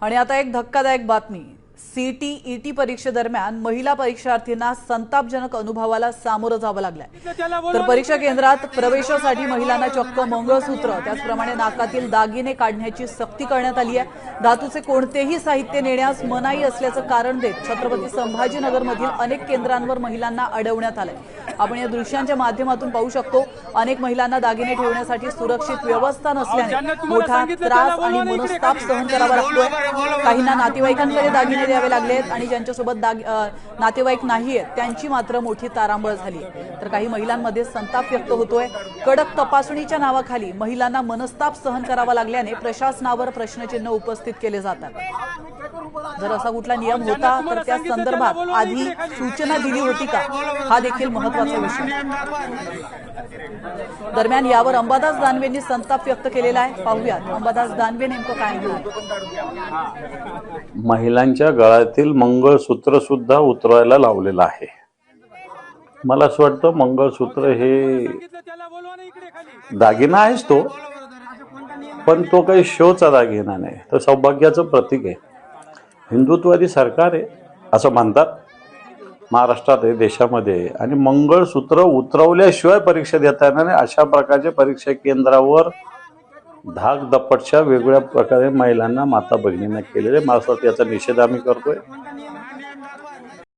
आणि आता एक धक्कादायक बातमी। सीटी परीक्षेदरम्यान महिला परीक्षार्थींना संतापजनक अनुभवाला सामोरं जावं लागलंय। तर परीक्षा केंद्रात प्रवेशासाठी महिलांना चक्क मंगळसूत्र त्याचप्रमाणे नाकातील दागिने काढण्याची सक्ती करण्यात आली आहे। धातूचे कोणतेही साहित्य नेण्यास मनाई असल्याचं कारण देत छत्रपती संभाजीनगरमधील अनेक केंद्रांवर महिलांना अडवण्यात आलंय। आपण या दृश्यांच्या माध्यमातून पाहू शकतो, अनेक महिलांना दागिने ठेवण्यासाठी सुरक्षित व्यवस्था नसल्याने मोठा त्रास आणि मनस्ताप सहन करावा लागतोय। काहींना नातेवाईकांकडे दागिने द्यावे लागलेत आणि ज्यांच्यासोबत नातेवाईक नाहीयेत त्यांची मात्र मोठी तारांबळ झाली। तर काही महिलांमध्ये संताप व्यक्त होतोय। कडक तपासणीच्या नावाखाली महिलांना मनस्ताप सहन करावा लागल्याने प्रशासनावर प्रश्नचिन्ह उपस्थित केले जातात। जर असा कुठला नियम होता तर त्या संदर्भात आधी सूचना दिली होती का, हा देखील महत्त्वाचा विषय। दरम्यान यावर अंबादास दानवेंनी संताप व्यक्त केलेला आहे। पाहूयात अंबादास दानवे नेमकं काय म्हणाले। महिलांच्या गळ्यातील मंगळसूत्र सुद्धा उतरवायला लावलेलं आहे। मला असं वाटतं मंगळसूत्र हे दागिना आहेच तो, पण तो काही शोचा दागिना नाही, तो सौभाग्याचं प्रतीक आहे। हिंदुत्ववादी सरकार आहे असं म्हणतात महाराष्ट्रात आहे, देशामध्ये, आणि मंगळसूत्र उतरवल्याशिवाय परीक्षा देता येणार नाही अशा प्रकारच्या परीक्षा केंद्रावर धाक दपटशा वेगवेगळ्या प्रकारे महिलांना माता भगिनींना केलेले। मला असं वाटतं याचा निषेध आम्ही करतोय।